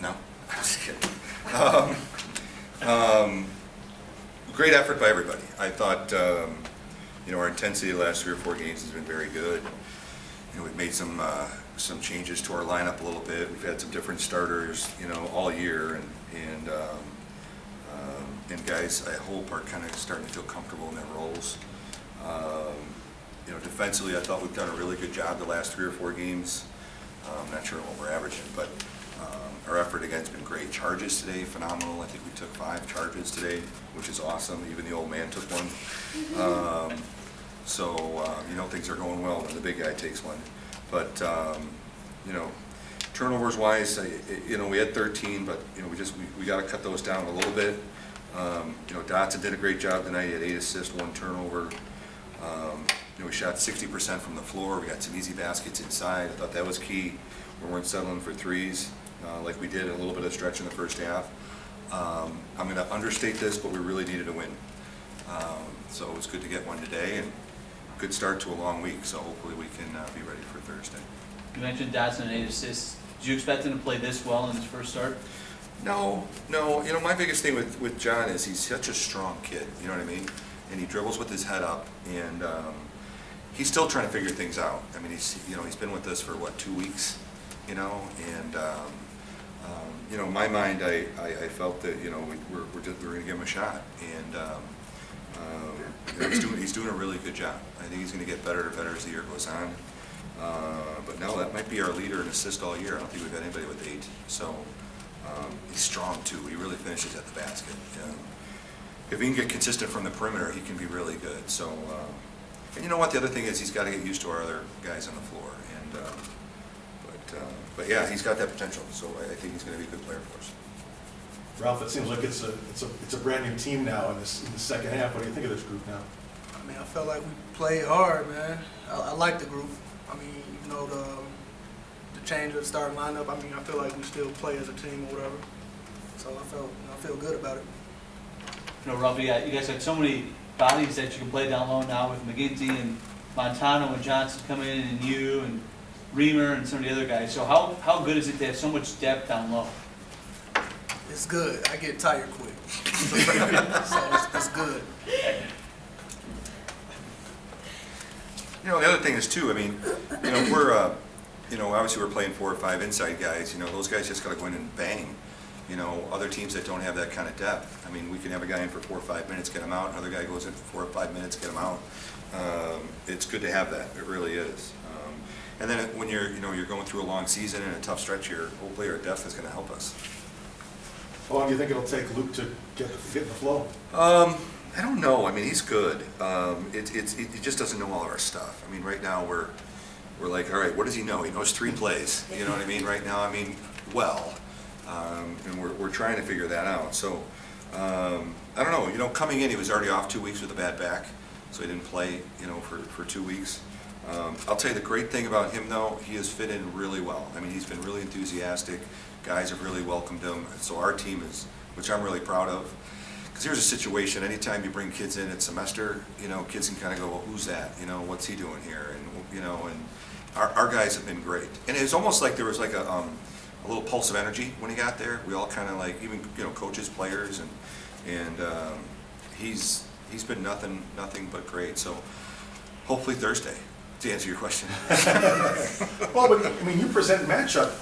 No, I'm just kidding. Great effort by everybody. I thought, you know, our intensity the last 3 or 4 games has been very good. You know, we've made some changes to our lineup a little bit. We've had some different starters, you know, all year, and guys, I hope, are kind of starting to feel comfortable in their roles. You know, defensively, I thought we've done a really good job the last 3 or 4 games. I'm not sure what we're averaging, but our effort again has been great. Charges today, phenomenal. I think we took 5 charges today, which is awesome. Even the old man took one. You know, things are going well when the big guy takes one. But you know, turnovers wise, you know, we had 13, but you know, we got to cut those down a little bit. You know, Dotson did a great job tonight. He had 8 assists, 1 turnover. You know, we shot 60% from the floor. We got some easy baskets inside. I thought that was key. We weren't settling for threes like we did a little bit of stretch in the first half. I'm going to understate this, but we really needed a win. So it was good to get one today, and good start to a long week. So hopefully we can be ready for Thursday. You mentioned Dotson 8 assists. Did you expect him to play this well in his first start? No. You know, my biggest thing with John is he's such a strong kid. You know what I mean? And he dribbles with his head up, and he's still trying to figure things out. I mean, he's been with us for what, 2 weeks, you know, and you know, in my mind, I felt that, you know, we're going to give him a shot, and you know, he's doing a really good job. I think he's going to get better and better as the year goes on. But no, that might be our leader in assist all year. I don't think we've had anybody with 8. So he's strong too. He really finishes at the basket. If he can get consistent from the perimeter, he can be really good. So, and you know what? The other thing is he's got to get used to our other guys on the floor. And but yeah, he's got that potential. So I think he's going to be a good player for us. Ralph, it seems like it's a brand new team now in the second half. What do you think of this group now? I mean, I felt like we played hard, man. I like the group. I mean, you know, the change of the starting lineup. I mean, I feel like we still play as a team or whatever. So I feel good about it. You know, Ralph, you guys have so many bodies that you can play down low now with McGinty and Montano and Johnson coming in, and you and Reamer and some of the other guys. So how good is it to have so much depth down low? It's good. I get tired quick. So it's good. You know, the other thing is too, I mean, you know, we're, you know, obviously we're playing 4 or 5 inside guys. You know, those guys just got to go in and bang. You know, other teams that don't have that kind of depth. I mean, we can have a guy in for 4 or 5 minutes, get him out. Another guy goes in for 4 or 5 minutes, get him out. It's good to have that. It really is. And then when you're going through a long season and a tough stretch here, hopefully our depth is going to help us. How long do you think it'll take Luke to get in the flow? I don't know. I mean, he's good. He just doesn't know all of our stuff. I mean, right now we're like, all right, what does he know? He knows 3 plays. You know what I mean? Right now, I mean, well, and we're trying to figure that out. So I don't know. You know, coming in, he was already off 2 weeks with a bad back, so he didn't play, you know, for 2 weeks. I'll tell you the great thing about him, though, he has fit in really well. I mean, he's been really enthusiastic. Guys have really welcomed him. So our team is, which I'm really proud of. Because here's a situation, anytime you bring kids in at semester, you know, kids can kind of go, well, who's that? You know, what's he doing here? And, you know, and our guys have been great. And it's almost like there was like a little pulse of energy when he got there. We all kind of like, even, you know, coaches, players, and he's been nothing but great. So hopefully Thursday, to answer your question. Well, but I mean, you present matchup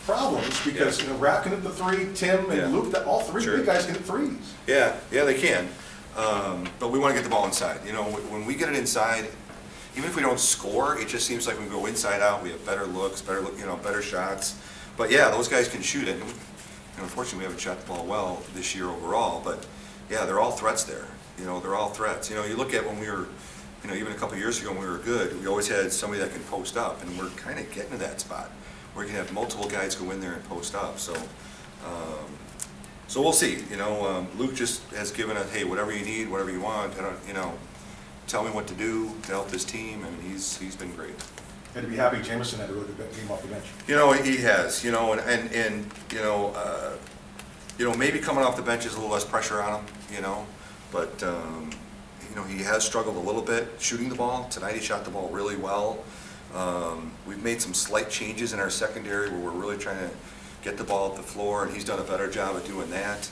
problems because, you know, Rap can hit the 3, Tim and Luke, all 3 big guys can hit 3s. Yeah, they can. But we want to get the ball inside. You know, when we get it inside, even if we don't score, it just seems like when we go inside out, we have better looks, better shots. But yeah, those guys can shoot it. And unfortunately, we haven't shot the ball well this year overall. But yeah, they're all threats there. You know, they're all threats. You know, you look at when we were, you know, even a couple of years ago when we were good, we always had somebody that can post up, and we're kind of getting to that spot where you can have multiple guys go in there and post up. So, so we'll see. You know, Luke just has given us, hey, whatever you need, whatever you want. You know, tell me what to do to help this team. I mean, he's been great. Had to be happy Jameson had a really good game off the bench. You know, he has. You know, and you know, maybe coming off the bench is a little less pressure on him. You know, but you know, he has struggled a little bit shooting the ball. Tonight he shot the ball really well. We've made some slight changes in our secondary where we're really trying to get the ball at the floor, and he's done a better job of doing that.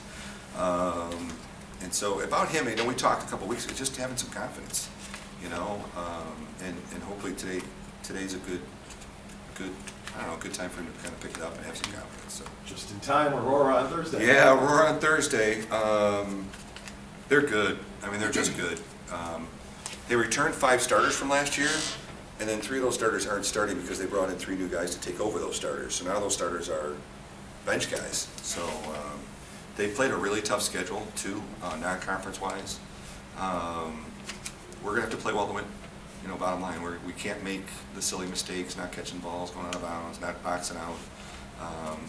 And so about him, you know, we talked a couple weeks ago, just having some confidence, you know, and hopefully today's a good, I don't know, good time for him to kind of pick it up and have some confidence. So. Just in time, Aurora on Thursday. Yeah, Aurora on Thursday. They're good. I mean, they're just good. They returned 5 starters from last year, and then 3 of those starters aren't starting because they brought in 3 new guys to take over those starters. So now those starters are bench guys. So they played a really tough schedule too, non-conference wise. We're gonna have to play well to win. You know, bottom line, we can't make the silly mistakes, not catching balls, going out of bounds, not boxing out.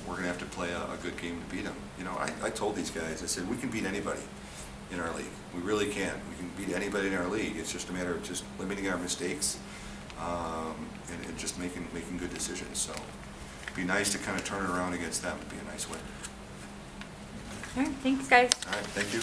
We're gonna have to play a good game to beat them. You know, I told these guys, I said, we can beat anybody in our league. We really can. We can beat anybody in our league. It's just a matter of just limiting our mistakes and just making good decisions. So it'd be nice to kind of turn it around against them. It'd be a nice win. All right, thanks, guys. All right, thank you.